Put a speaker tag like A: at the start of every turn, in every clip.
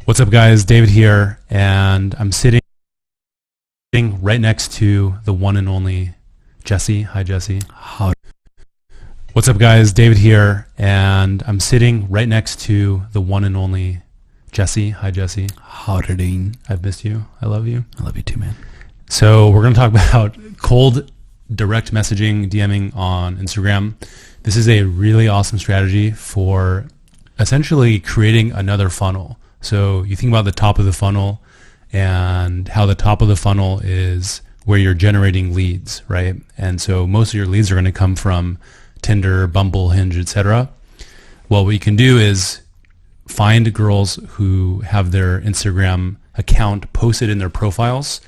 A: What's up, guys? David here, and I'm sitting right next to the one and only Jesse. Hi, Jesse.
B: How
A: What's up, guys? David here, and I'm sitting right next to the one and only Jesse. Hi, Jesse.
B: are you doing?
A: I've missed you. I love you.
B: I love you too, man.
A: So we're going to talk about cold direct messaging, DMing on Instagram. This is a really awesome strategy for essentially creating another funnel. So you think about the top of the funnel and how the top of the funnel is where you're generating leads, right? And so most of your leads are going to come from Tinder, Bumble, Hinge, etc. Well, what you can do is find girls who have their Instagram account posted in their profiles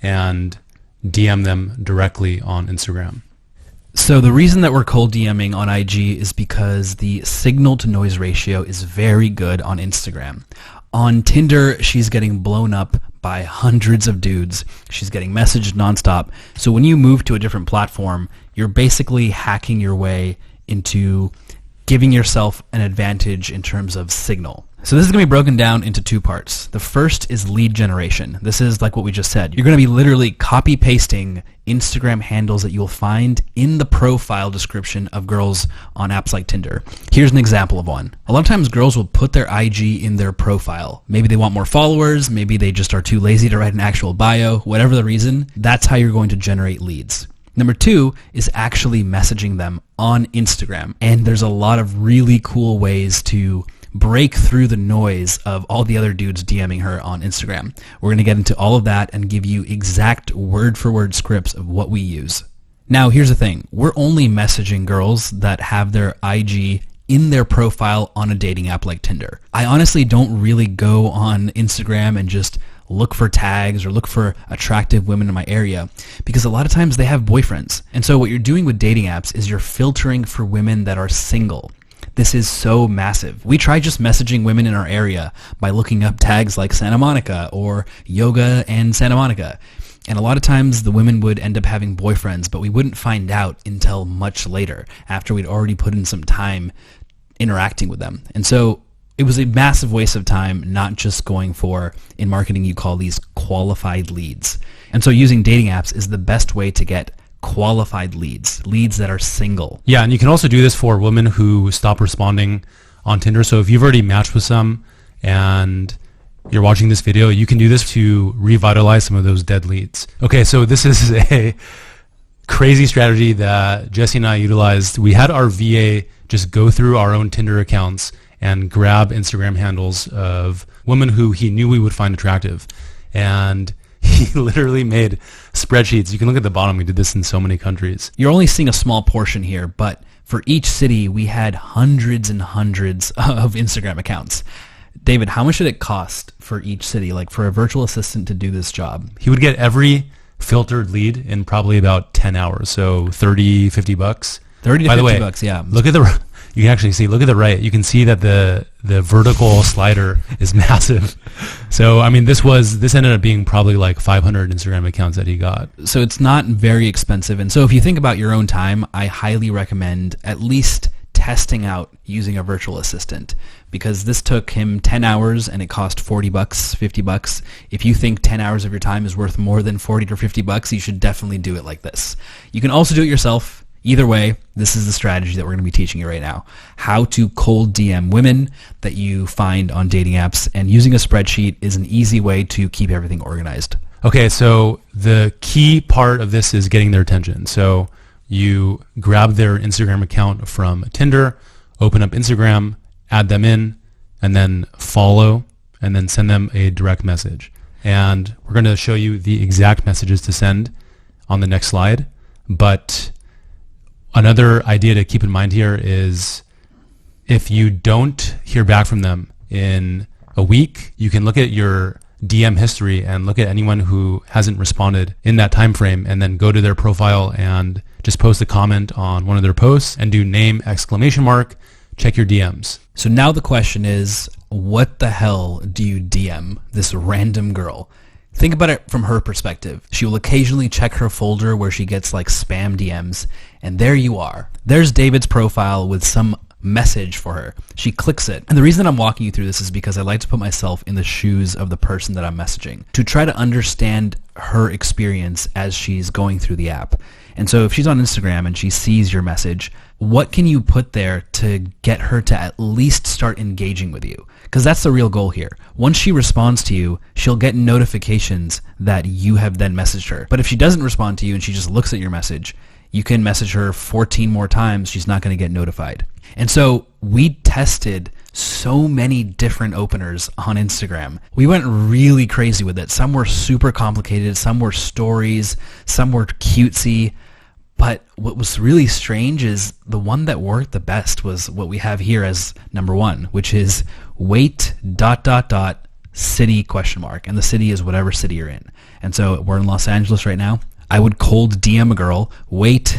A: and DM them directly on Instagram.
B: So the reason that we're cold DMing on IG is because the signal to noise ratio is very good on Instagram. On Tinder, she's getting blown up by hundreds of dudes. She's getting messaged nonstop. So when you move to a different platform, you're basically hacking your way into giving yourself an advantage in terms of signal. So this is going to be broken down into two parts. The first is lead generation. This is like what we just said. You're going to be literally copy pasting Instagram handles that you'll find in the profile description of girls on apps like Tinder. Here's an example of one. A lot of times girls will put their IG in their profile. Maybe they want more followers. Maybe they just are too lazy to write an actual bio. Whatever the reason, that's how you're going to generate leads. Number two is actually messaging them on Instagram. And there's a lot of really cool ways to break through the noise of all the other dudes DMing her on Instagram. We're going to get into all of that and give you exact word-for-word scripts of what we use. Now, here's the thing. We're only messaging girls that have their IG in their profile on a dating app like Tinder. I honestly don't really go on Instagram and just look for tags or look for attractive women in my area because a lot of times they have boyfriends. And so what you're doing with dating apps is you're filtering for women that are single. This is so massive. We try just messaging women in our area by looking up tags like Santa Monica or yoga and Santa Monica. And a lot of times the women would end up having boyfriends, but we wouldn't find out until much later after we'd already put in some time interacting with them. And so it was a massive waste of time not just going for, in marketing you call these qualified leads. And so using dating apps is the best way to get qualified leads that are single.
A: Yeah, and you can also do this for women who stop responding on Tinder. So if you've already matched with some and you're watching this video, you can do this to revitalize some of those dead leads. Okay, so this is a crazy strategy that Jesse and I utilized. We had our VA just go through our own Tinder accounts and grab Instagram handles of women who he knew we would find attractive. And he literally made spreadsheets. You can look at the bottom. We did this in so many countries.
B: You're only seeing a small portion here, but for each city, we had hundreds and hundreds of Instagram accounts. David, how much did it cost for each city, like for a virtual assistant to do this job?
A: He would get every filtered lead in probably about 10 hours. So 30, 50 bucks.
B: 30 to
A: By
B: 50
A: the way,
B: bucks, yeah.
A: Look at you can actually see, look at the right. You can see that the vertical slider is massive. So, I mean, this ended up being probably like 500 Instagram accounts that he got.
B: So it's not very expensive. And so if you think about your own time, I highly recommend at least testing out using a virtual assistant because this took him 10 hours and it cost 40 bucks, 50 bucks. If you think 10 hours of your time is worth more than 40 or 50 bucks, you should definitely do it like this. You can also do it yourself. Either way, this is the strategy that we're going to be teaching you right now. How to cold DM women that you find on dating apps, and using a spreadsheet is an easy way to keep everything organized.
A: Okay, so the key part of this is getting their attention. So you grab their Instagram account from Tinder, open up Instagram, add them in, and then follow, and then send them a direct message. And we're going to show you the exact messages to send on the next slide. But another idea to keep in mind here is if you don't hear back from them in a week, you can look at your DM history and look at anyone who hasn't responded in that time frame and then go to their profile and just post a comment on one of their posts and do name ! Check your DMs.
B: So now the question is, what the hell do you DM this random girl? Think about it from her perspective. She will occasionally check her folder where she gets like spam DMs, and there you are. There's David's profile with some message for her. She clicks it. And the reason that I'm walking you through this is because I like to put myself in the shoes of the person that I'm messaging to try to understand her experience as she's going through the app. And so if she's on Instagram and she sees your message, what can you put there to get her to at least start engaging with you? Because that's the real goal here. Once she responds to you, she'll get notifications that you have then messaged her. But if she doesn't respond to you and she just looks at your message, you can message her 14 more times. She's not going to get notified. And so we tested so many different openers on Instagram. We went really crazy with it. Some were super complicated. Some were stories. Some were cutesy. But what was really strange is the one that worked the best was what we have here as number one, which is wait ... city ? And the city is whatever city you're in. And so we're in Los Angeles right now. I would cold DM a girl, wait ...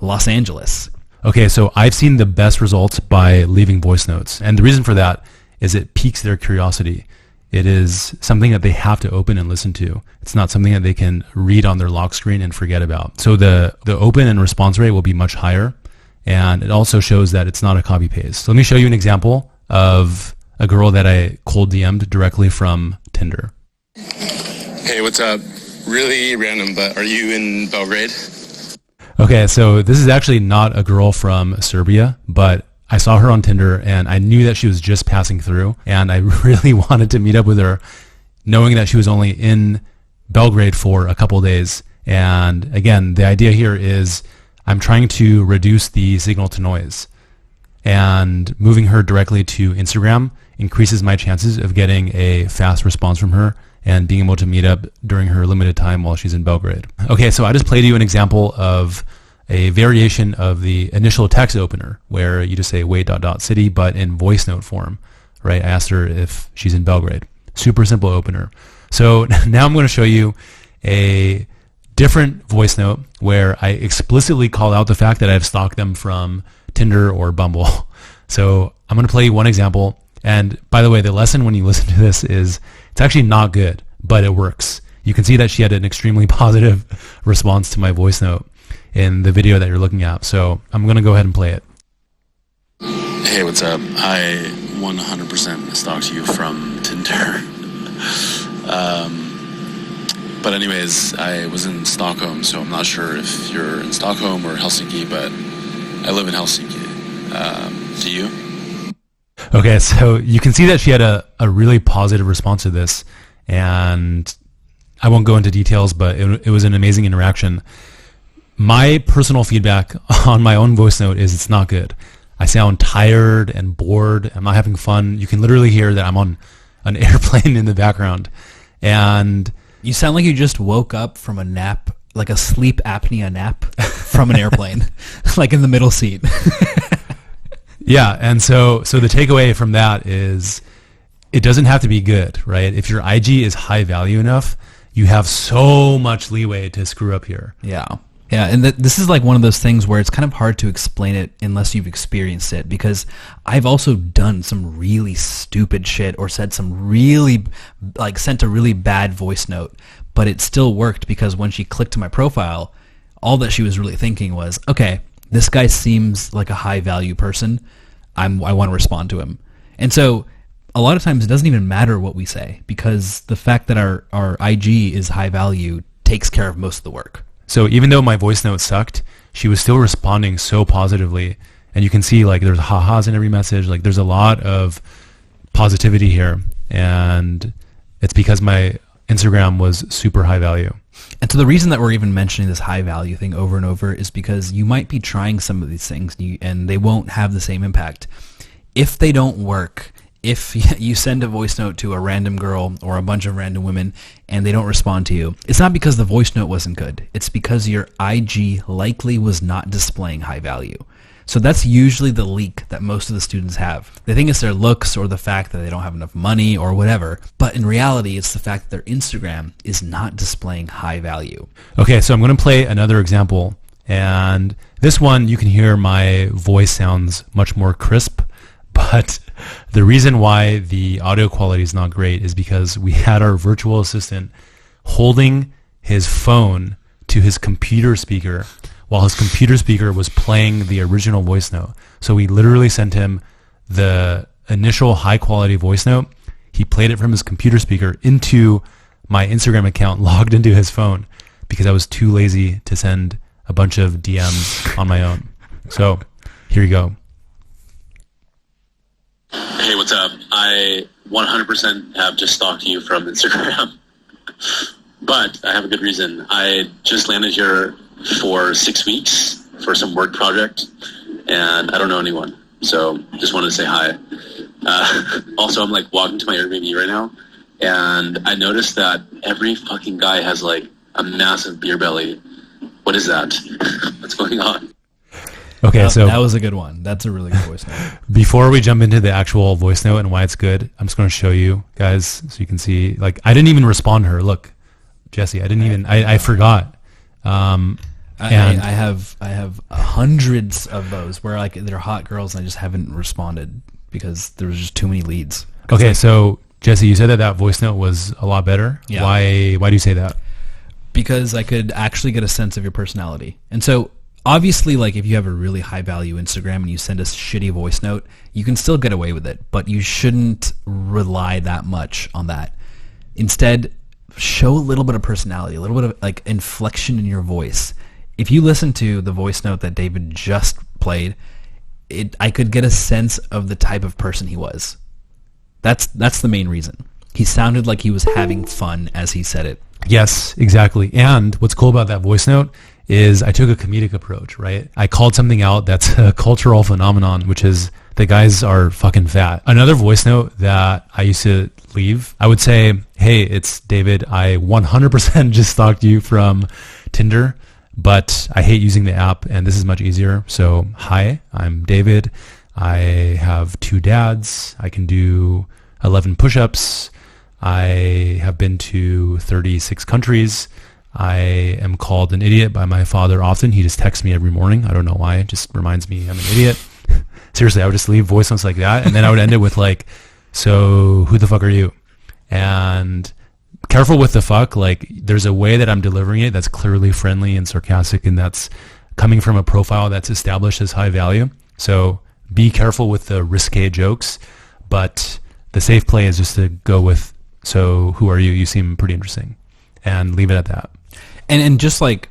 B: Los Angeles.
A: Okay, so I've seen the best results by leaving voice notes. And the reason for that is it piques their curiosity. It is something that they have to open and listen to. It's not something that they can read on their lock screen and forget about. So the open and response rate will be much higher. And it also shows that it's not a copy paste. So let me show you an example of a girl that I cold DM'd directly from Tinder.
C: Hey, what's up? Really random, but are you in Belgrade?
A: Okay, so this is actually not a girl from Serbia, but I saw her on Tinder and I knew that she was just passing through and I really wanted to meet up with her knowing that she was only in Belgrade for a couple days. And again, the idea here is I'm trying to reduce the signal to noise, and moving her directly to Instagram increases my chances of getting a fast response from her and being able to meet up during her limited time while she's in Belgrade. Okay, so I just played you an example of a variation of the initial text opener where you just say wait ... city, but in voice note form, right? I asked her if she's in Belgrade. Super simple opener. So now I'm going to show you a different voice note where I explicitly call out the fact that I've stalked them from Tinder or Bumble. So I'm going to play you one example. And by the way, the lesson when you listen to this is it's actually not good, but it works. You can see that she had an extremely positive response to my voice note in the video that you're looking at. So I'm going to go ahead and play it.
C: Hey, what's up? I 100% stalked you from Tinder. But anyways, I was in Stockholm, so I'm not sure if you're in Stockholm or Helsinki, but I live in Helsinki. Do you?
A: Okay, so you can see that she had a really positive response to this, and I won't go into details, but it was an amazing interaction. My personal feedback on my own voice note is it's not good. I sound tired and bored. I'm not having fun. You can literally hear that I'm on an airplane in the background. And
B: you sound like you just woke up from a nap, like a sleep apnea nap from an airplane, like in the middle seat.
A: Yeah, and so the takeaway from that is it doesn't have to be good, right? If your IG is high value enough, you have so much leeway to screw up here.
B: Yeah. Yeah, and this is like one of those things where it's kind of hard to explain it unless you've experienced it, because I've also done some really stupid shit or said some really, like sent a really bad voice note, but it still worked because when she clicked to my profile, all that she was really thinking was, okay, this guy seems like a high value person. I want to respond to him. And so a lot of times it doesn't even matter what we say because the fact that our IG is high value takes care of most of the work.
A: So even though my voice note sucked, she was still responding so positively. And you can see like there's ha-has in every message. Like there's a lot of positivity here. And it's because my Instagram was super high value.
B: And so the reason that we're even mentioning this high value thing over and over is because you might be trying some of these things and they won't have the same impact. If they don't work, if you send a voice note to a random girl or a bunch of random women and they don't respond to you, it's not because the voice note wasn't good. It's because your IG likely was not displaying high value. So that's usually the leak that most of the students have. They think it's their looks or the fact that they don't have enough money or whatever. But in reality, it's the fact that their Instagram is not displaying high value.
A: Okay, so I'm going to play another example. And this one, you can hear my voice sounds much more crisp. But the reason why the audio quality is not great is because we had our virtual assistant holding his phone to his computer speaker while his computer speaker was playing the original voice note. So we literally sent him the initial high quality voice note. He played it from his computer speaker into my Instagram account, logged into his phone, because I was too lazy to send a bunch of DMs on my own. So here you go.
C: Hey, what's up? I 100% have just stalked you from Instagram, but I have a good reason. I just landed here for 6 weeks for some work project, and I don't know anyone, so just wanted to say hi. Also, I'm like walking to my Airbnb right now, and I noticed that every fucking guy has like a massive beer belly. What is that? What's going on?
A: Okay, so
B: that was a good one. That's a really good voice note.
A: before we jump into the actual voice note and why it's good, I'm just going to show you guys so you can see. Like, I didn't even respond to her. Look, Jesse, I didn't even. I forgot. And
B: I have hundreds of those where like they're hot girls and I just haven't responded because there was just too many leads.
A: okay, so Jesse, you said that voice note was a lot better.
B: Yeah.
A: Why do you say that?
B: Because I could actually get a sense of your personality. And so obviously, like if you have a really high value Instagram and you send a shitty voice note, you can still get away with it, but you shouldn't rely that much on that. Instead, show a little bit of personality, a little bit of like inflection in your voice. If you listen to the voice note that David just played, I could get a sense of the type of person he was. That's the main reason. He sounded like he was having fun as he said it.
A: Yes, exactly. And what's cool about that voice note is I took a comedic approach, right? I called something out that's a cultural phenomenon, which is the guys are fucking fat. Another voice note that I used to leave, I would say, hey, it's David. I 100% just stalked you from Tinder, but I hate using the app and this is much easier. So, hi, I'm David. I have 2 dads. I can do 11 push-ups. I have been to 36 countries. I am called an idiot by my father often. He just texts me every morning. I don't know why. It just reminds me I'm an idiot. Seriously, I would just leave voice notes like that. And then I would end it with like, so who the fuck are you? And careful with the fuck. Like there's a way that I'm delivering it that's clearly friendly and sarcastic and that's coming from a profile that's established as high value. So be careful with the risque jokes. But the safe play is just to go with, so who are you? You seem pretty interesting. And leave it at that.
B: And just like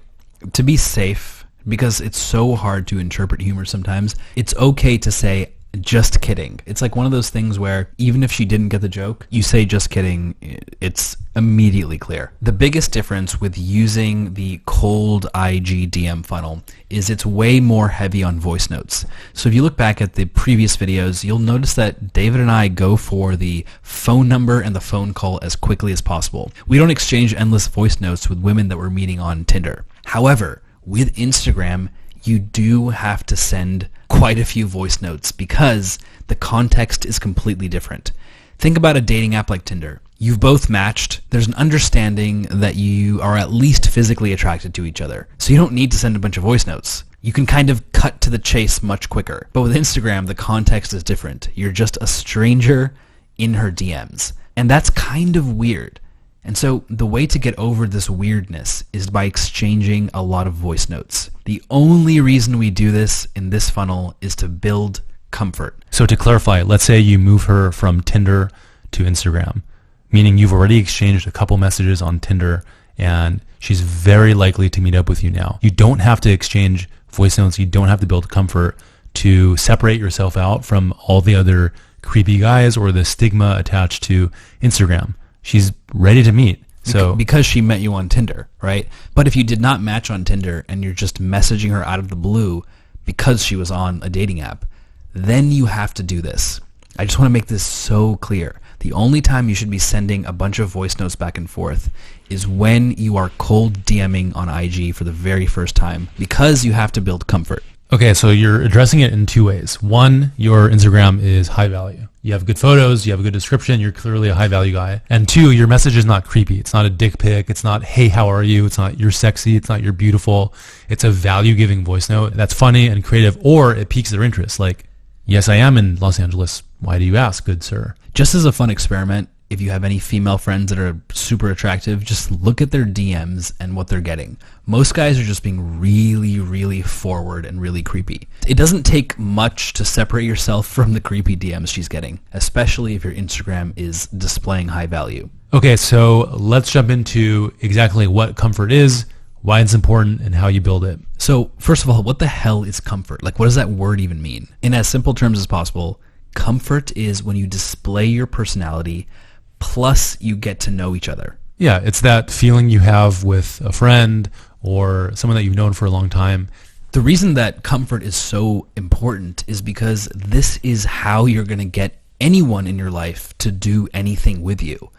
B: to be safe, because it's so hard to interpret humor sometimes, it's okay to say, just kidding. It's like one of those things where even if she didn't get the joke, you say just kidding, it's immediately clear. The biggest difference with using the cold IG DM funnel is it's way more heavy on voice notes. So if you look back at the previous videos, you'll notice that David and I go for the phone number and the phone call as quickly as possible. We don't exchange endless voice notes with women that we're meeting on Tinder. However, with Instagram, you do have to send quite a few voice notes because the context is completely different. Think about a dating app like Tinder. You've both matched. There's an understanding that you are at least physically attracted to each other. So you don't need to send a bunch of voice notes. You can kind of cut to the chase much quicker. But with Instagram, the context is different. You're just a stranger in her DMs. And that's kind of weird. And so the way to get over this weirdness is by exchanging a lot of voice notes. The only reason we do this in this funnel is to build comfort.
A: So to clarify, let's say you move her from Tinder to Instagram, meaning you've already exchanged a couple messages on Tinder and she's very likely to meet up with you now. You don't have to exchange voice notes. You don't have to build comfort to separate yourself out from all the other creepy guys or the stigma attached to Instagram. She's ready to meet. So
B: because she met you on Tinder, right? But if you did not match on Tinder and you're just messaging her out of the blue because she was on a dating app, then you have to do this. I just want to make this so clear. The only time you should be sending a bunch of voice notes back and forth is when you are cold DMing on IG for the very first time because you have to build comfort.
A: Okay, so you're addressing it in 2 ways. One, your Instagram is high value. You have good photos, you have a good description, you're clearly a high value guy. And 2, your message is not creepy. It's not a dick pic. It's not, hey, how are you? It's not, you're sexy. It's not, you're beautiful. It's a value-giving voice note that's funny and creative, or it piques their interest. Like, yes, I am in Los Angeles. Why do you ask, good sir?
B: Just as a fun experiment, if you have any female friends that are super attractive, just look at their DMs and what they're getting. Most guys are just being really, really forward and really creepy. It doesn't take much to separate yourself from the creepy DMs she's getting, especially if your Instagram is displaying high value.
A: Okay, so let's jump into exactly what comfort is, why it's important, and how you build it.
B: So first of all, what the hell is comfort? Like, what does that word even mean? In as simple terms as possible, comfort is when you display your personality plus you get to know each other.
A: Yeah, it's that feeling you have with a friend or someone that you've known for a long time.
B: The reason that comfort is so important is because this is how you're going to get anyone in your life to do anything with you.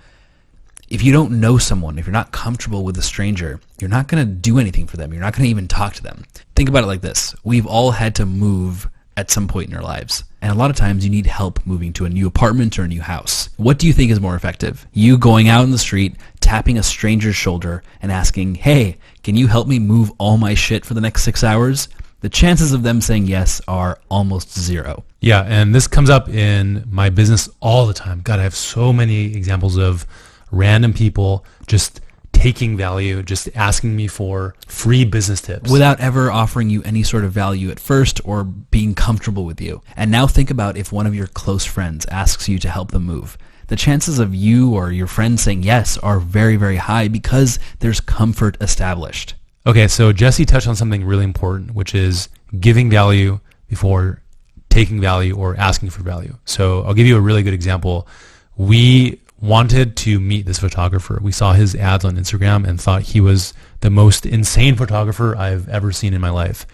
B: If you don't know someone, if you're not comfortable with a stranger, you're not going to do anything for them. You're not going to even talk to them. Think about it like this. We've all had to move at some point in our lives. And a lot of times you need help moving to a new apartment or a new house. What do you think is more effective? You going out in the street, tapping a stranger's shoulder and asking, hey, can you help me move all my shit for the next 6 hours? The chances of them saying yes are almost zero.
A: Yeah, and this comes up in my business all the time. God, I have so many examples of random people just taking value, just asking me for free business tips.
B: Without ever offering you any sort of value at first or being comfortable with you. And now think about if one of your close friends asks you to help them move. The chances of you or your friend saying yes are very, very high because there's comfort established.
A: Okay, so Jesse touched on something really important, which is giving value before taking value or asking for value. So I'll give you a really good example. We wanted to meet this photographer. We saw his ads on Instagram and thought he was the most insane photographer I've ever seen in my life.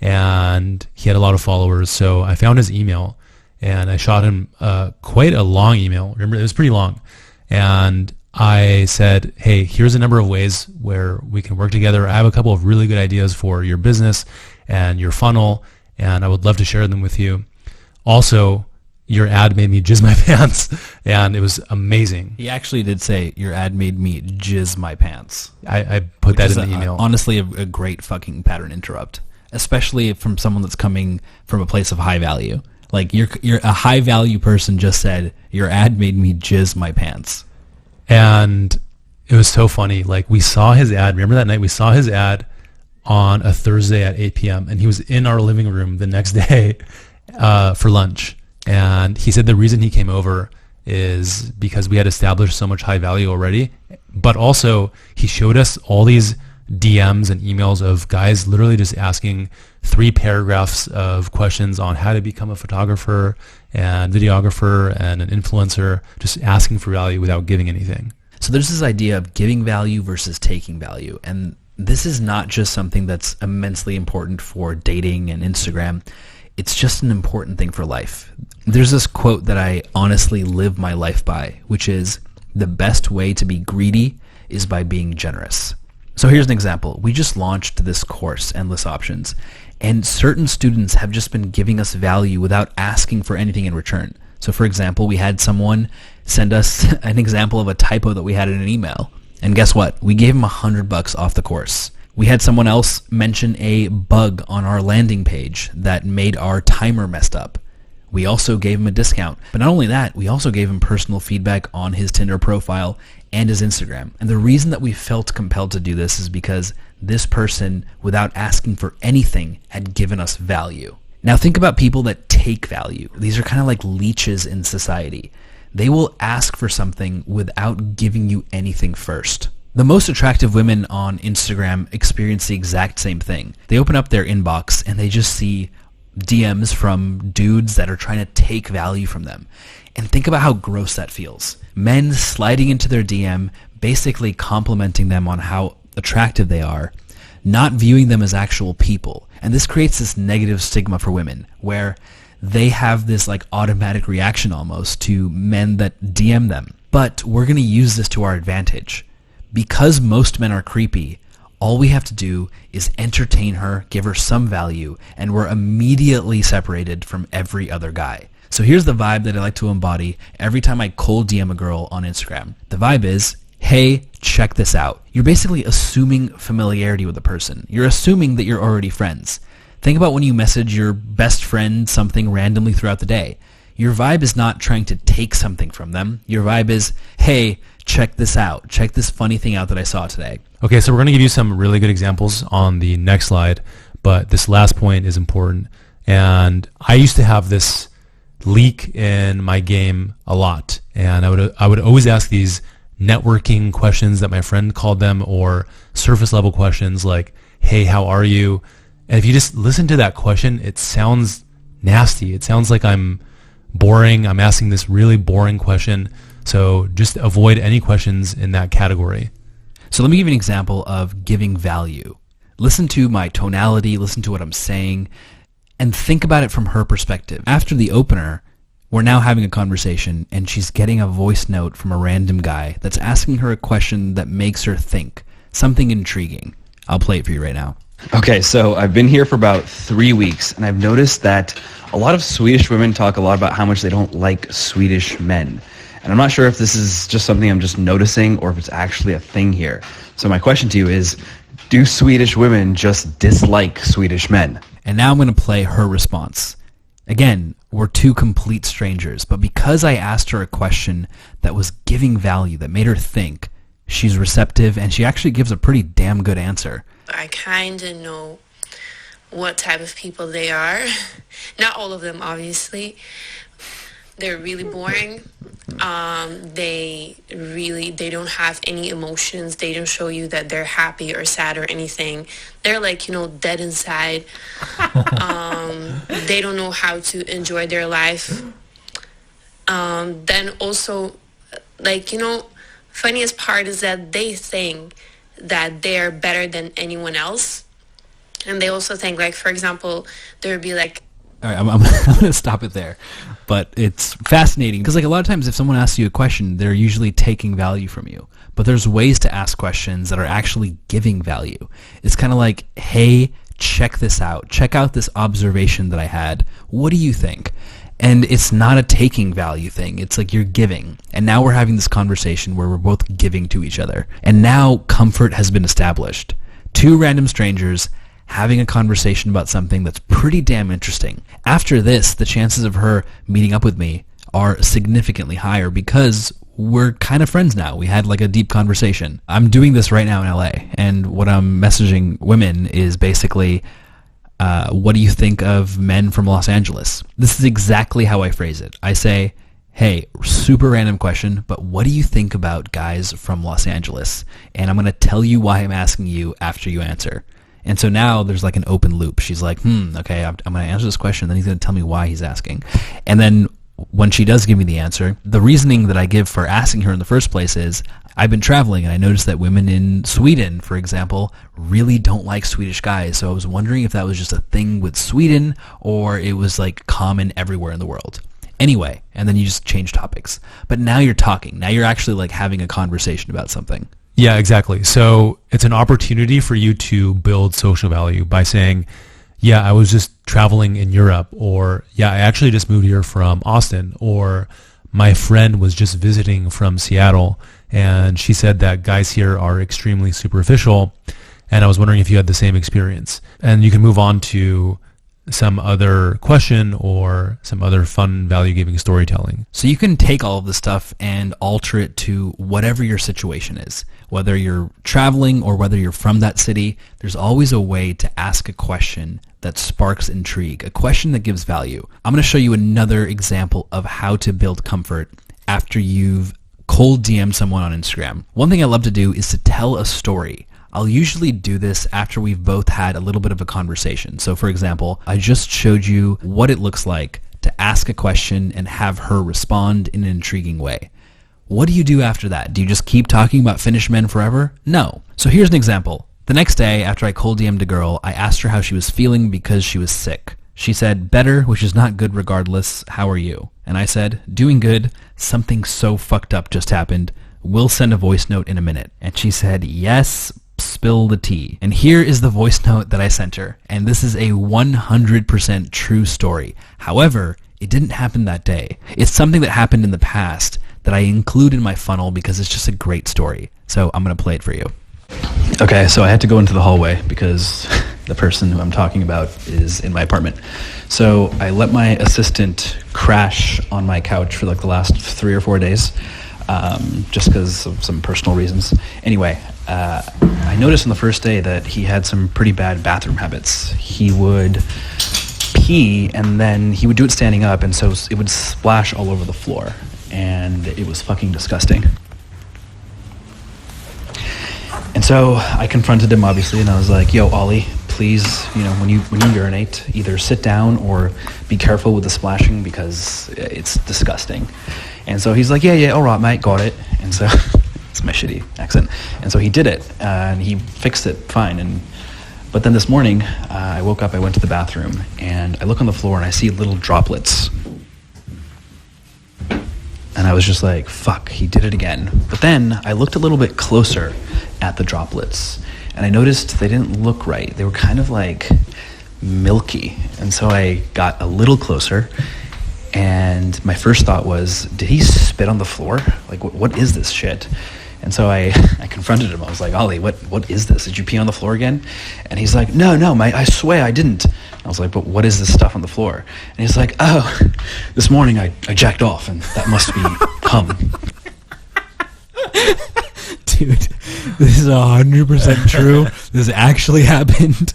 A: And he had a lot of followers. So I found his email and I shot him quite a long email. Remember, it was pretty long. And I said, hey, here's a number of ways where we can work together. I have a couple of really good ideas for your business and your funnel, and I would love to share them with you. Also, your ad made me jizz my pants, and it was amazing.
B: He actually did say, your ad made me jizz my pants.
A: I put that in the email.
B: Honestly, a great fucking pattern interrupt, especially from someone that's coming from a place of high value. Like, you're a high value person just said, your ad made me jizz my pants.
A: And it was so funny. Like, we saw his ad. Remember that night? We saw his ad on a Thursday at 8 p.m. and he was in our living room the next day for lunch. And he said the reason he came over is because we had established so much high value already. But also, he showed us all these DMs and emails of guys literally just asking 3 paragraphs of questions on how to become a photographer and videographer and an influencer, just asking for value without giving anything.
B: So there's this idea of giving value versus taking value. And this is not just something that's immensely important for dating and Instagram. It's just an important thing for life. There's this quote that I honestly live my life by, which is, the best way to be greedy is by being generous. So here's an example. We just launched this course, Endless Options, and certain students have just been giving us value without asking for anything in return. So for example, we had someone send us an example of a typo that we had in an email. And guess what? We gave him $100 off the course. We had someone else mention a bug on our landing page that made our timer messed up. We also gave him a discount. But not only that, we also gave him personal feedback on his Tinder profile and his Instagram. And the reason that we felt compelled to do this is because this person, without asking for anything, had given us value. Now think about people that take value. These are kind of like leeches in society. They will ask for something without giving you anything first. The most attractive women on Instagram experience the exact same thing. They open up their inbox and they just see DMs from dudes that are trying to take value from them. And think about how gross that feels. Men sliding into their DM, basically complimenting them on how attractive they are, not viewing them as actual people. And this creates this negative stigma for women, where they have this like automatic reaction almost to men that DM them. But we're going to use this to our advantage. Because most men are creepy, all we have to do is entertain her, give her some value, and we're immediately separated from every other guy. So here's the vibe that I like to embody every time I cold DM a girl on Instagram. The vibe is, hey, check this out. You're basically assuming familiarity with the person. You're assuming that you're already friends. Think about when you message your best friend something randomly throughout the day. Your vibe is not trying to take something from them. Your vibe is, hey, check this out. Check this funny thing out that I saw today.
A: Okay, so we're going to give you some really good examples on the next slide, but this last point is important. And I used to have this leak in my game a lot, and I would always ask these networking questions that my friend called them, or surface level questions like, hey, how are you? And if you just listen to that question, it sounds nasty. It sounds like I'm boring. I'm asking this really boring question. So just avoid any questions in that category.
B: So let me give you an example of giving value. Listen to my tonality, listen to what I'm saying, and think about it from her perspective. After the opener, we're now having a conversation, and she's getting a voice note from a random guy that's asking her a question that makes her think, something intriguing. I'll play it for you right now.
D: Okay, so I've been here for about 3 weeks, and I've noticed that a lot of Swedish women talk a lot about how much they don't like Swedish men. And I'm not sure if this is just something I'm just noticing or if it's actually a thing here. So my question to you is, do Swedish women just dislike Swedish men?
B: And now I'm going to play her response. Again, we're two complete strangers, but because I asked her a question that was giving value, that made her think, she's receptive, and she actually gives a pretty damn good answer.
E: I kind of know what type of people they are. Not all of them, obviously. They're really boring. They don't have any emotions. They don't show you that they're happy or sad or anything. They're like, dead inside. They don't know how to enjoy their life. Then also, funniest part is that they think that they're better than anyone else. And they also think, like, for example, there would be like,
B: all right, I'm going to stop it there. But it's fascinating because, like, a lot of times if someone asks you a question, they're usually taking value from you. But there's ways to ask questions that are actually giving value. It's kind of like, hey, check this out. Check out this observation that I had. What do you think? And it's not a taking value thing. It's like you're giving. And now we're having this conversation where we're both giving to each other. And now comfort has been established. Two random strangers having a conversation about something that's pretty damn interesting. After this, the chances of her meeting up with me are significantly higher because we're kind of friends now. We had like a deep conversation. I'm doing this right now in LA, and what I'm messaging women is basically, what do you think of men from Los Angeles? This is exactly how I phrase it. I say, hey, super random question, but what do you think about guys from Los Angeles? And I'm going to tell you why I'm asking you after you answer. And so now there's like an open loop. She's like, okay, I'm going to answer this question, then he's going to tell me why he's asking. And then when she does give me the answer, the reasoning that I give for asking her in the first place is, I've been traveling and I noticed that women in Sweden, for example, really don't like Swedish guys. So I was wondering if that was just a thing with Sweden or it was like common everywhere in the world. Anyway, and then you just change topics. But now you're talking. Now you're actually like having a conversation about something.
A: Yeah, exactly. So it's an opportunity for you to build social value by saying, yeah, I was just traveling in Europe, or yeah, I actually just moved here from Austin, or my friend was just visiting from Seattle and she said that guys here are extremely superficial, and I was wondering if you had the same experience. And you can move on to some other question or some other fun value-giving storytelling.
B: So you can take all of this stuff and alter it to whatever your situation is. Whether you're traveling or whether you're from that city, there's always a way to ask a question that sparks intrigue, a question that gives value. I'm going to show you another example of how to build comfort after you've cold DM'd someone on Instagram. One thing I love to do is to tell a story. I'll usually do this after we've both had a little bit of a conversation. So for example, I just showed you what it looks like to ask a question and have her respond in an intriguing way. What do you do after that? Do you just keep talking about Finnish men forever? No. So here's an example. The next day, after I cold DM'd a girl, I asked her how she was feeling because she was sick. She said, better, which is not good regardless. How are you? And I said, doing good. Something so fucked up just happened. We'll send a voice note in a minute. And she said, yes, spill the tea. And here is the voice note that I sent her. And this is a 100% true story. However, it didn't happen that day. It's something that happened in the past that I include in my funnel because it's just a great story. So I'm going to play it for you.
D: Okay, so I had to go into the hallway because
B: the person who I'm talking about is in my apartment. So I let my assistant crash on my couch for like the last 3 or 4 days, just because of some personal reasons. Anyway, I noticed on the first day that he had some pretty bad bathroom habits. He would pee and then he would do it standing up, and so it would splash all over the floor, and it was fucking disgusting. And so I confronted him, obviously, and I was like, yo, Ollie, please, when you urinate, either sit down or be careful with the splashing because it's disgusting. And so he's like, yeah, all right, mate, got it. And so it's my shitty accent. And so he did it, and he fixed it fine. But then this morning, I woke up, I went to the bathroom, and I look on the floor and I see little droplets. And I was just like, fuck, he did it again. But then I looked a little bit closer at the droplets, and I noticed they didn't look right. They were kind of like milky. And so I got a little closer, and my first thought was, did he spit on the floor? Like, what is this shit? And so I confronted him. I was like, Ollie, what is this? Did you pee on the floor again? And he's like, no, mate, I swear I didn't. I was like, but what is this stuff on the floor? And he's like, oh, this morning I jacked off, and that must be cum. Dude, this is 100% true. This actually happened.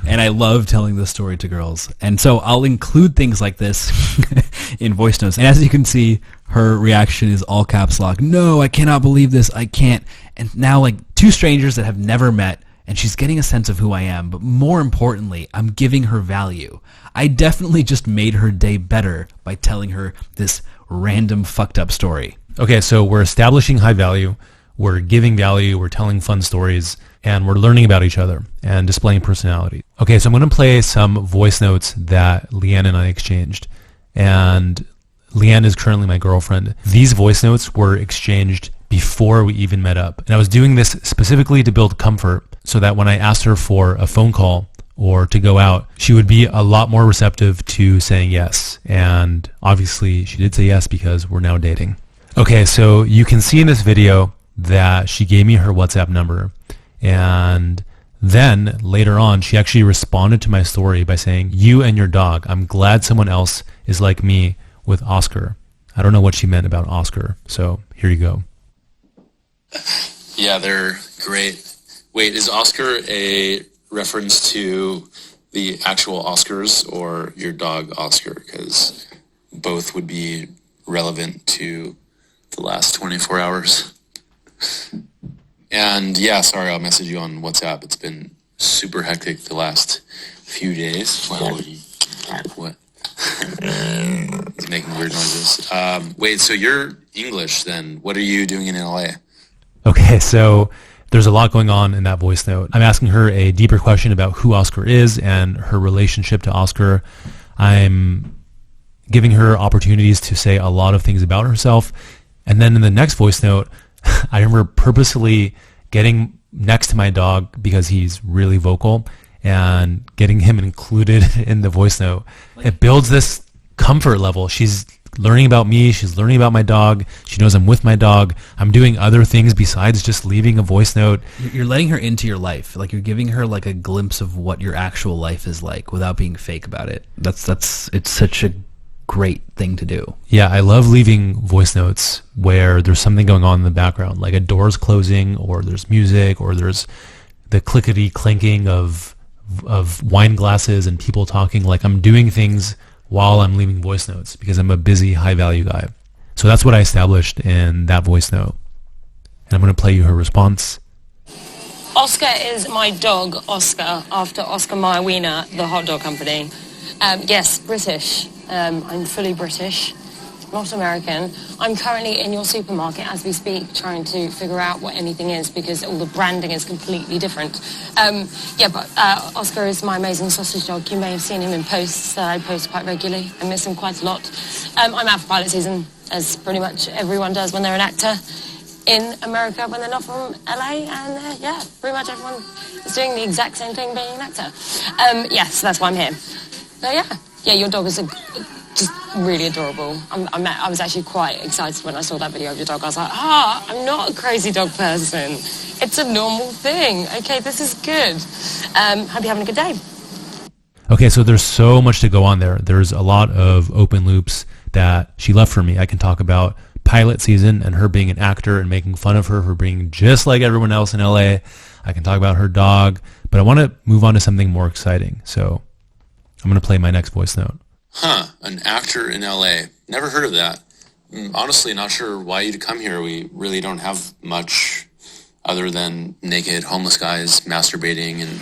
B: And I love telling this story to girls. And so I'll include things like this in voice notes. And as you can see, her reaction is all caps lock. No, I cannot believe this. I can't. And now, like, 2 strangers that have never met, and she's getting a sense of who I am. But more importantly, I'm giving her value. I definitely just made her day better by telling her this random fucked up story.
A: Okay, so we're establishing high value, we're giving value, we're telling fun stories, and we're learning about each other and displaying personality. Okay, so I'm going to play some voice notes that Leanne and I exchanged. And Leanne is currently my girlfriend. These voice notes were exchanged before we even met up. And I was doing this specifically to build comfort so that when I asked her for a phone call or to go out, she would be a lot more receptive to saying yes. And obviously she did say yes because we're now dating. Okay, so you can see in this video that she gave me her WhatsApp number. And then later on, she actually responded to my story by saying, you and your dog, I'm glad someone else is like me with Oscar. I don't know what she meant about Oscar. So here you go.
C: Yeah, they're great. Wait, is Oscar a reference to the actual Oscars or your dog Oscar? Because both would be relevant to the last 24 hours. And yeah, sorry, I'll message you on WhatsApp. It's been super hectic the last few days. Wow. What? He's making weird noises. Wait, so you're English then. What are you doing in LA?
A: Okay, so there's a lot going on in that voice note. I'm asking her a deeper question about who Oscar is and her relationship to Oscar. I'm giving her opportunities to say a lot of things about herself. And then in the next voice note, I remember purposely getting next to my dog because he's really vocal and getting him included in the voice note. It builds this comfort level. She's learning about me. She's learning about my dog. She knows I'm with my dog. I'm doing other things besides just leaving a voice note.
B: You're letting her into your life. Like, you're giving her like a glimpse of what your actual life is like without being fake about it. It's such a great thing to do.
A: Yeah, I love leaving voice notes where there's something going on in the background, like a door's closing, or there's music, or there's the clickety clinking of wine glasses and people talking. Like, I'm doing things while I'm leaving voice notes because I'm a busy, high value guy. So that's what I established in that voice note. And I'm going to play you her response.
F: Oscar is my dog, Oscar, after Oscar Mayer Wiener, the hot dog company. Yes, British. I'm fully British, not American. I'm currently in your supermarket as we speak, trying to figure out what anything is because all the branding is completely different. But Oscar is my amazing sausage dog. You may have seen him in posts that I post quite regularly. I miss him quite a lot. I'm out for pilot season, as pretty much everyone does when they're an actor in America when they're not from LA, and pretty much everyone is doing the exact same thing being an actor. So that's why I'm here. So your dog is just really adorable. I was actually quite excited when I saw that video of your dog. I was like, I'm not a crazy dog person. It's a normal thing. Okay, this is good. Hope you're having a good day.
A: Okay, so there's so much to go on there. There's a lot of open loops that she left for me. I can talk about pilot season and her being an actor and making fun of her for being just like everyone else in LA. I can talk about her dog, but I want to move on to something more exciting. So I'm going to play my next voice note.
C: Huh, an actor in LA. Never heard of that. Honestly, not sure why you'd come here. We really don't have much other than naked homeless guys masturbating in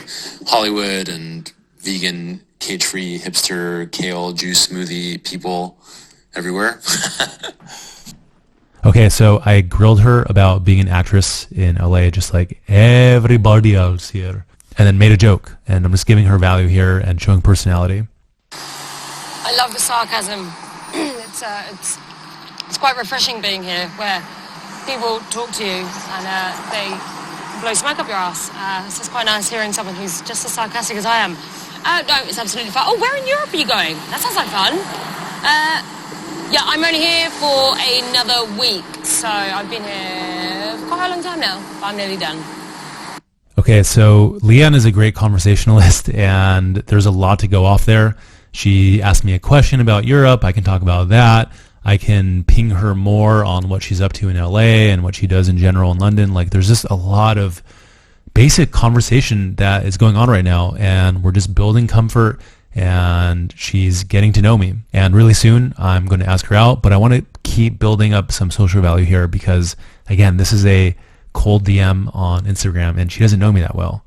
C: Hollywood and vegan, cage-free, hipster, kale, juice smoothie people everywhere.
A: Okay, so I grilled her about being an actress in LA just like everybody else here, and then made a joke, and I'm just giving her value here and showing personality.
F: I love the sarcasm. It's quite refreshing being here, where people talk to you and they blow smoke up your ass. So it's quite nice hearing someone who's just as sarcastic as I am. No, it's absolutely fun. Oh, where in Europe are you going? That sounds like fun. Yeah, I'm only here for another week, so I've been here for quite a long time now, but I'm nearly done.
A: Okay, so Leanne is a great conversationalist, and there's a lot to go off there. She asked me a question about Europe. I can talk about that. I can ping her more on what she's up to in LA and what she does in general in London. Like, there's just a lot of basic conversation that is going on right now, and we're just building comfort, and she's getting to know me. And really soon, I'm going to ask her out, but I want to keep building up some social value here because, again, this is a cold DM on Instagram, and she doesn't know me that well.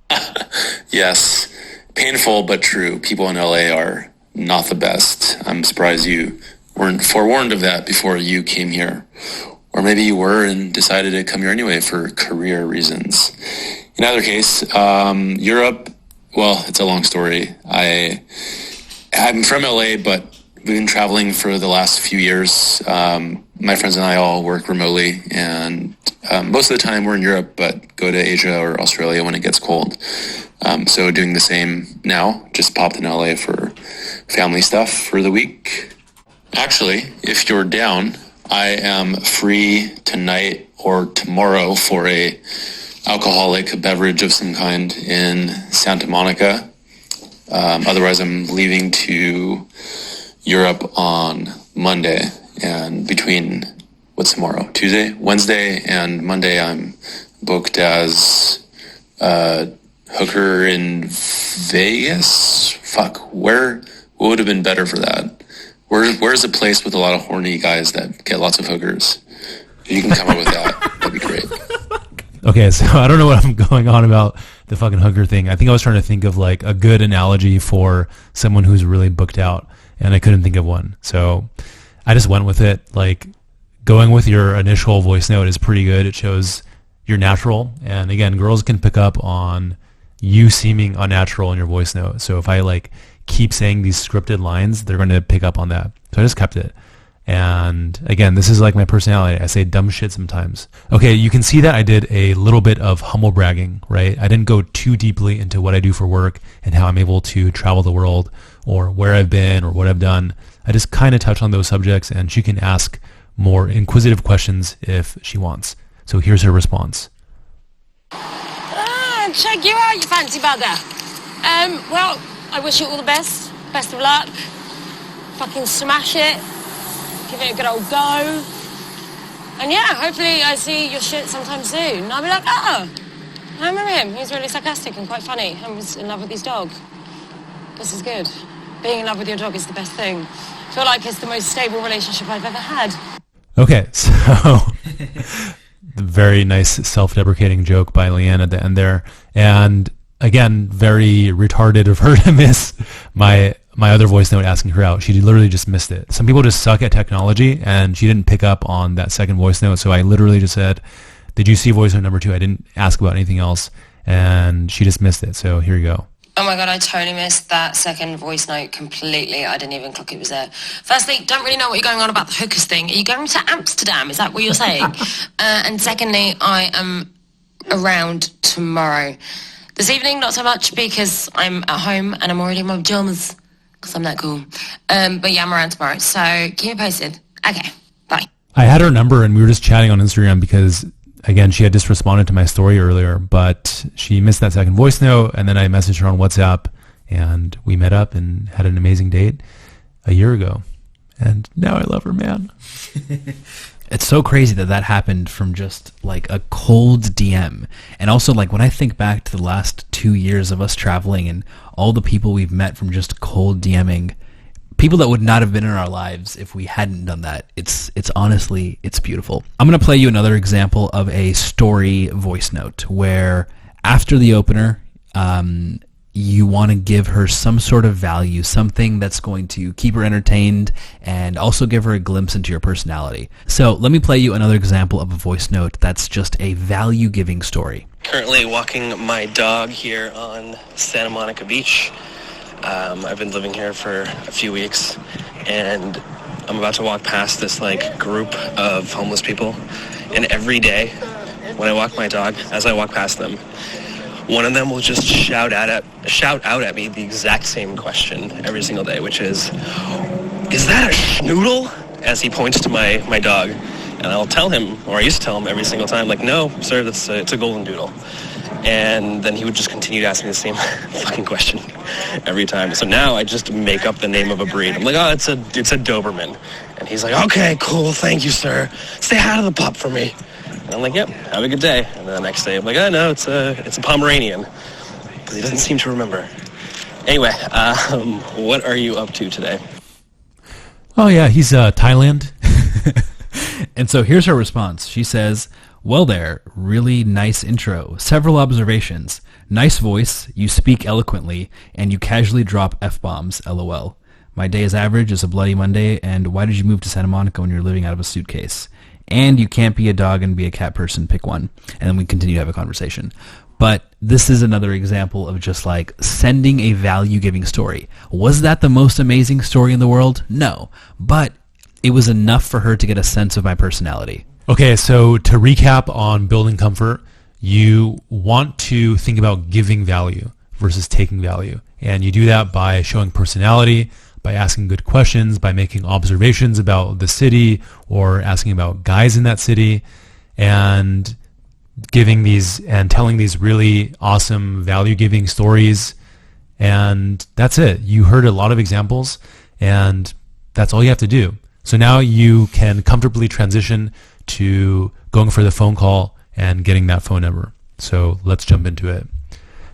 C: Yes, painful but true. People in LA are not the best. I'm surprised you weren't forewarned of that before you came here. Or maybe you were and decided to come here anyway for career reasons. In either case, Europe, well, it's a long story. I'm from LA, but we've been traveling for the last few years. My friends and I all work remotely, and most of the time we're in Europe, but go to Asia or Australia when it gets cold. So doing the same now, just popped in LA for family stuff for the week. Actually, if you're down, I am free tonight or tomorrow for a alcoholic beverage of some kind in Santa Monica. Otherwise, I'm leaving to Europe on Monday, and between, what's tomorrow? Tuesday? Wednesday and Monday, I'm booked as a hooker in Vegas. What would have been better for that? Where's a place with a lot of horny guys that get lots of hookers? If you can come up with that, that'd be great.
A: Okay, so I don't know what I'm going on about the fucking hooker thing. I think I was trying to think of like a good analogy for someone who's really booked out, and I couldn't think of one. So I just went with it. Like, going with your initial voice note is pretty good. It shows you're natural. And again, girls can pick up on you seeming unnatural in your voice note. So if I like keep saying these scripted lines, they're going to pick up on that. So I just kept it. And again, this is like my personality. I say dumb shit sometimes. Okay, you can see that I did a little bit of humble bragging, right? I didn't go too deeply into what I do for work and how I'm able to travel the world or where I've been or what I've done. I just kind of touch on those subjects, and she can ask more inquisitive questions if she wants. So here's her response.
F: Check you out, you fancy bugger. Well, I wish you all the best. Best of luck. Fucking smash it. Give it a good old go. And yeah, hopefully I see your shit sometime soon. And I'll be like, oh, I remember him. He's really sarcastic and quite funny. I was in love with his dog. This is good. Being in love with your dog is the best thing. I feel like it's the most stable relationship I've ever had.
A: Okay, so the very nice self-deprecating joke by Leanne at the end there. And again, very retarded of her to miss my other voice note asking her out. She literally just missed it. Some people just suck at technology, and she didn't pick up on that second voice note. So I literally just said, did you see voice note number 2? I didn't ask about anything else, and she just missed it. So here you go.
F: Oh my God, I totally missed that second voice note completely. I didn't even clock it was there. Firstly, don't really know what you're going on about the hookers thing. Are you going to Amsterdam? Is that what you're saying? And secondly, I am around tomorrow. This evening, not so much because I'm at home and I'm already in my pajamas because I'm that cool. But yeah, I'm around tomorrow. So keep me posted. Okay, bye.
A: I had her number, and we were just chatting on Instagram because again, she had just responded to my story earlier, but she missed that second voice note, and then I messaged her on WhatsApp, and we met up and had an amazing date a year ago. And now I love her, man.
B: It's so crazy that that happened from just like a cold DM. And also, like, when I think back to the last 2 years of us traveling and all the people we've met from just cold DMing, people that would not have been in our lives if we hadn't done that. It's honestly, it's beautiful. I'm going to play you another example of a story voice note where after the opener, you want to give her some sort of value, something that's going to keep her entertained and also give her a glimpse into your personality. So let me play you another example of a voice note that's just a value-giving story.
G: Currently walking my dog here on Santa Monica Beach. I've been living here for a few weeks, and I'm about to walk past this group of homeless people. And every day when I walk my dog, as I walk past them, one of them will just shout out at me the exact same question every single day, which is that a schnoodle? As he points to my dog. And I'll tell him, or I used to tell him every single time, no, sir, it's a golden doodle. And then he would just continue to ask me the same fucking question every time. So now I just make up the name of a breed. I'm like, oh, it's a Doberman. And he's like, okay, cool, thank you, sir. Say hi to the pup for me. And I'm like, yep, have a good day. And then the next day, I'm like, oh, no, it's a Pomeranian. Because he doesn't seem to remember. Anyway, what are you up to today?
A: Oh, yeah, he's Thailand.
B: And so here's her response. She says, well there, really nice intro. Several observations. Nice voice, you speak eloquently, and you casually drop F-bombs, LOL. My day is average, it's a bloody Monday, and why did you move to Santa Monica when you're living out of a suitcase? And you can't be a dog and be a cat person, pick one. And then we continue to have a conversation. But this is another example of just sending a value-giving story. Was that the most amazing story in the world? No. But it was enough for her to get a sense of my personality.
A: Okay, so to recap on building comfort, you want to think about giving value versus taking value. And you do that by showing personality, by asking good questions, by making observations about the city or asking about guys in that city, and giving these and telling these really awesome value-giving stories. And that's it. You heard a lot of examples, and that's all you have to do. So now you can comfortably transition to going for the phone call and getting that phone number. So let's jump into it.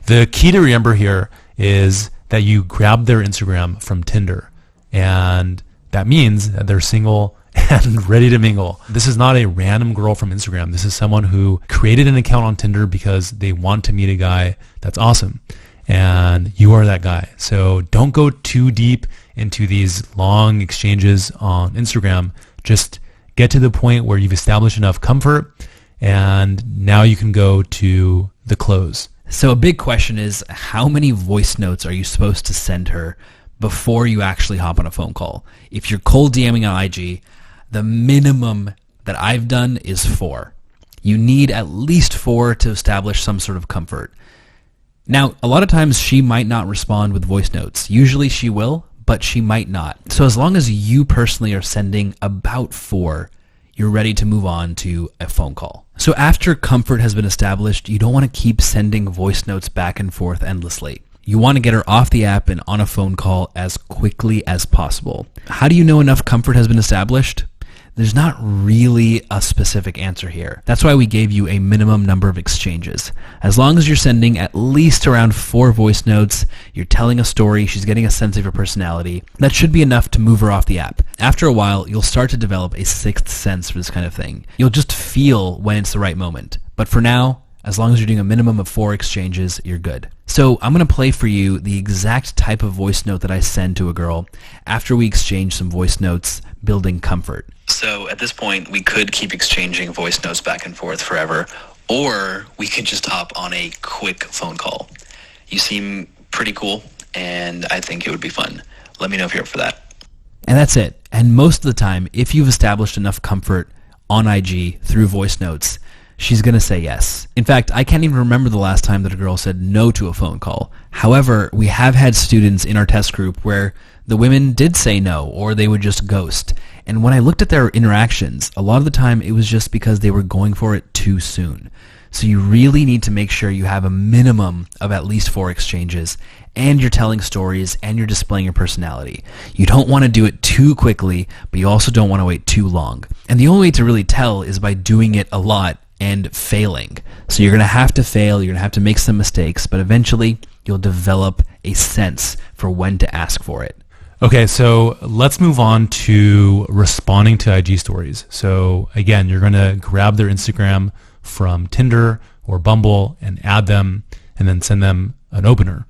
A: The key to remember here is that you grab their Instagram from Tinder, and that means that they're single and ready to mingle. This is not a random girl from Instagram. This is someone who created an account on Tinder because they want to meet a guy that's awesome, and you are that guy. So don't go too deep into these long exchanges on Instagram. Just get to the point where you've established enough comfort, and now you can go to the close.
B: So a big question is, how many voice notes are you supposed to send her before you actually hop on a phone call? If you're cold DMing on IG, the minimum that I've done is 4. You need at least 4 to establish some sort of comfort. Now, a lot of times she might not respond with voice notes. Usually she will, but she might not. So as long as you personally are sending about 4, you're ready to move on to a phone call. So after comfort has been established, you don't want to keep sending voice notes back and forth endlessly. You want to get her off the app and on a phone call as quickly as possible. How do you know enough comfort has been established? There's not really a specific answer here. That's why we gave you a minimum number of exchanges. As long as you're sending at least around 4 voice notes, you're telling a story, she's getting a sense of your personality, that should be enough to move her off the app. After a while, you'll start to develop a sixth sense for this kind of thing. You'll just feel when it's the right moment. But for now, as long as you're doing a minimum of 4 exchanges, you're good. So I'm going to play for you the exact type of voice note that I send to a girl after we exchange some voice notes, building comfort.
H: So at this point, we could keep exchanging voice notes back and forth forever, or we could just hop on a quick phone call. You seem pretty cool, and I think it would be fun. Let me know if you're up for that.
B: And that's it. And most of the time, if you've established enough comfort on IG through voice notes, she's going to say yes. In fact, I can't even remember the last time that a girl said no to a phone call. However, we have had students in our test group where the women did say no, or they would just ghost. And when I looked at their interactions, a lot of the time it was just because they were going for it too soon. So you really need to make sure you have a minimum of at least 4 exchanges, and you're telling stories, and you're displaying your personality. You don't want to do it too quickly, but you also don't want to wait too long. And the only way to really tell is by doing it a lot and failing. So you're going to have to fail, you're going to have to make some mistakes, but eventually you'll develop a sense for when to ask for it.
A: Okay, so let's move on to responding to IG stories. So again, you're going to grab their Instagram from Tinder or Bumble and add them and then send them an opener.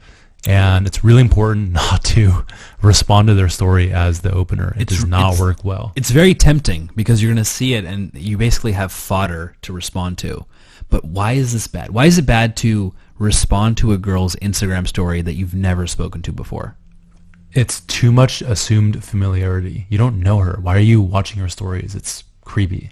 A: And it's really important not to respond to their story as the opener. It does not work well.
B: It's very tempting because you're going to see it and you basically have fodder to respond to. But why is this bad? Why is it bad to respond to a girl's Instagram story that you've never spoken to before?
A: It's too much assumed familiarity. You don't know her. Why are you watching her stories? It's creepy.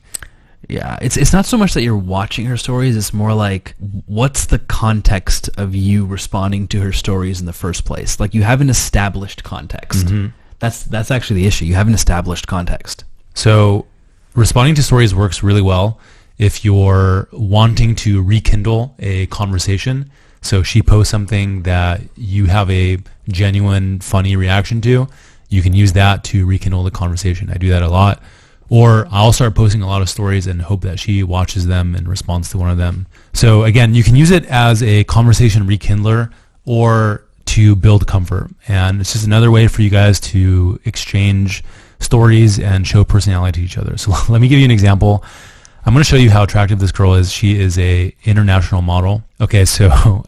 B: Yeah, it's not so much that you're watching her stories, it's more like, what's the context of you responding to her stories in the first place? Like, you have an established context.
A: Mm-hmm.
B: That's actually the issue. You have an established context.
A: So responding to stories works really well if you're wanting to rekindle a conversation. So she posts something that you have a genuine, funny reaction to. You can use that to rekindle the conversation. I do that a lot. Or I'll start posting a lot of stories and hope that she watches them and responds to one of them. So again, you can use it as a conversation rekindler or to build comfort. And it's just another way for you guys to exchange stories and show personality to each other. So let me give you an example. I'm going to show you how attractive this girl is. She is a international model. Okay, so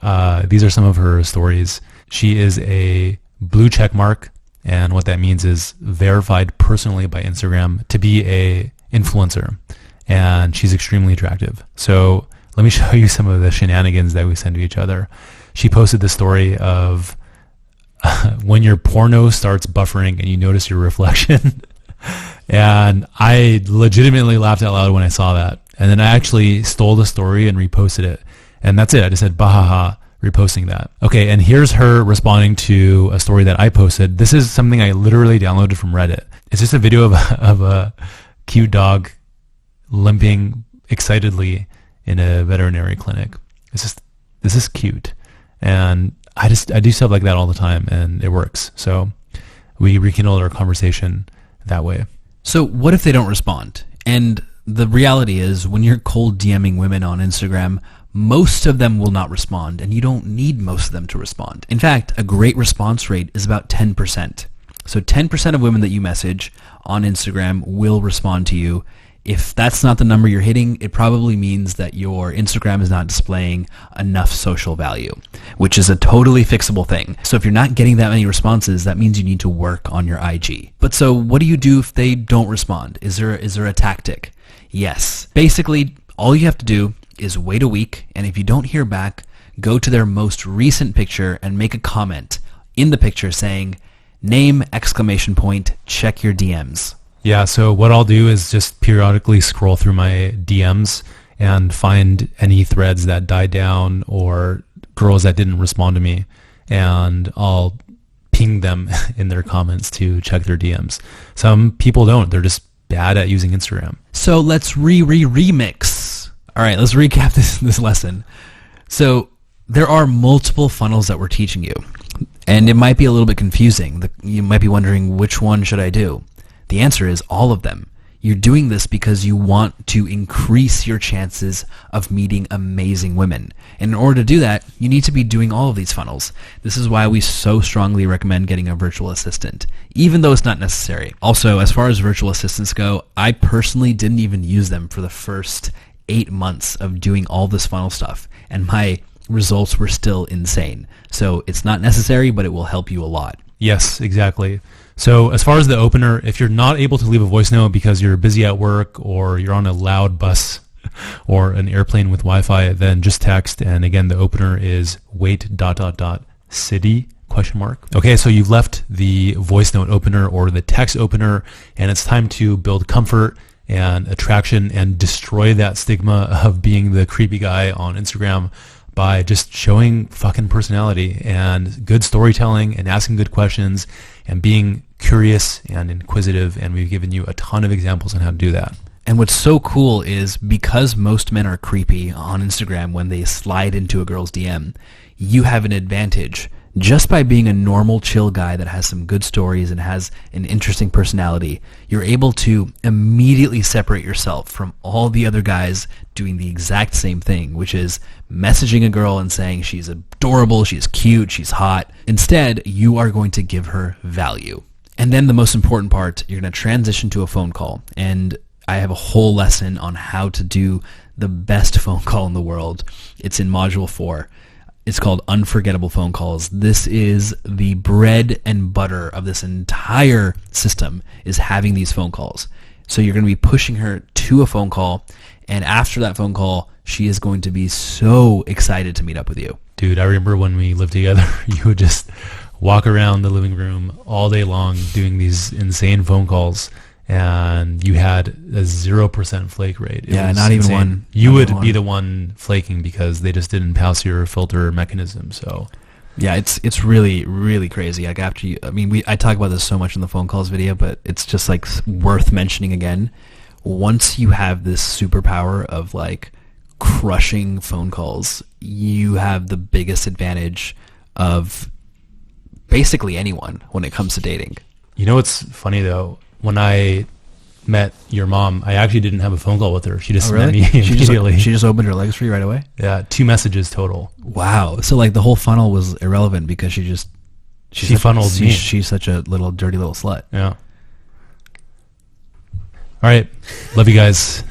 A: these are some of her stories. She is a blue check mark. And what that means is verified personally by Instagram to be a influencer. And she's extremely attractive. So let me show you some of the shenanigans that we send to each other. She posted the story of when your porno starts buffering and you notice your reflection. And I legitimately laughed out loud when I saw that. And then I actually stole the story and reposted it. And that's it. I just said, bahaha, reposting that. Okay, and here's her responding to a story that I posted. This is something I literally downloaded from Reddit. It's just a video of a cute dog limping excitedly in a veterinary clinic. This is cute. And I do stuff like that all the time, and it works. So we rekindled our conversation that way.
B: So what if they don't respond? And the reality is, when you're cold DMing women on Instagram, most of them will not respond, and you don't need most of them to respond. In fact, a great response rate is about 10%. So 10% of women that you message on Instagram will respond to you. If that's not the number you're hitting, it probably means that your Instagram is not displaying enough social value, which is a totally fixable thing. So if you're not getting that many responses, that means you need to work on your IG. But so what do you do if they don't respond? Is there a tactic? Yes. Basically, all you have to do is wait a week, and if you don't hear back, go to their most recent picture and make a comment in the picture saying, name, ! Check your DMs.
A: Yeah, so what I'll do is just periodically scroll through my DMs and find any threads that died down or girls that didn't respond to me, and I'll ping them in their comments to check their DMs. Some people don't. They're just bad at using Instagram.
B: So let's remix. All right, let's recap this lesson. So there are multiple funnels that we're teaching you, and it might be a little bit confusing. You might be wondering, which one should I do? The answer is all of them. You're doing this because you want to increase your chances of meeting amazing women. And in order to do that, you need to be doing all of these funnels. This is why we so strongly recommend getting a virtual assistant, even though it's not necessary. Also, as far as virtual assistants go, I personally didn't even use them for the first 8 months of doing all this funnel stuff, and my results were still insane. So it's not necessary, but it will help you a lot.
A: Yes, exactly. So as far as the opener, if you're not able to leave a voice note because you're busy at work or you're on a loud bus or an airplane with Wi-Fi, then just text. And again, the opener is wait ... city ? Okay, so you've left the voice note opener or the text opener, and it's time to build comfort and attraction and destroy that stigma of being the creepy guy on Instagram by just showing fucking personality and good storytelling and asking good questions and being curious and inquisitive, and we've given you a ton of examples on how to do that.
B: And what's so cool is because most men are creepy on Instagram when they slide into a girl's DM, you have an advantage. Just by being a normal, chill guy that has some good stories and has an interesting personality, you're able to immediately separate yourself from all the other guys doing the exact same thing, which is messaging a girl and saying she's adorable, she's cute, she's hot. Instead, you are going to give her value. And then the most important part, you're going to transition to a phone call. And I have a whole lesson on how to do the best phone call in the world. It's in Module 4. It's called Unforgettable Phone Calls. This is the bread and butter of this entire system, is having these phone calls. So you're going to be pushing her to a phone call, and after that phone call, she is going to be so excited to meet up with you.
A: Dude, I remember when we lived together, you would just walk around the living room all day long doing these insane phone calls, and you had a 0% flake rate. It
B: Yeah,
A: was
B: not even
A: insane.
B: one.
A: You
B: Not
A: would
B: even
A: be
B: one.
A: the one flaking because they just didn't pass your filter mechanism. So
B: Yeah, it's really, really crazy. Like after you, I mean, I talk about this so much in the phone calls video, but it's just like worth mentioning again. Once you have this superpower of like crushing phone calls, you have the biggest advantage of basically anyone when it comes to dating.
A: you know what's funny though? When I met your mom, I actually didn't have a phone call with her. She just met me
B: She
A: immediately.
B: she just opened her legs for you right away?
A: Yeah, 2 messages total.
B: Wow. So like the whole funnel was irrelevant because she
A: funneled me.
B: She's such a little dirty little slut.
A: Yeah. All right. Love you guys.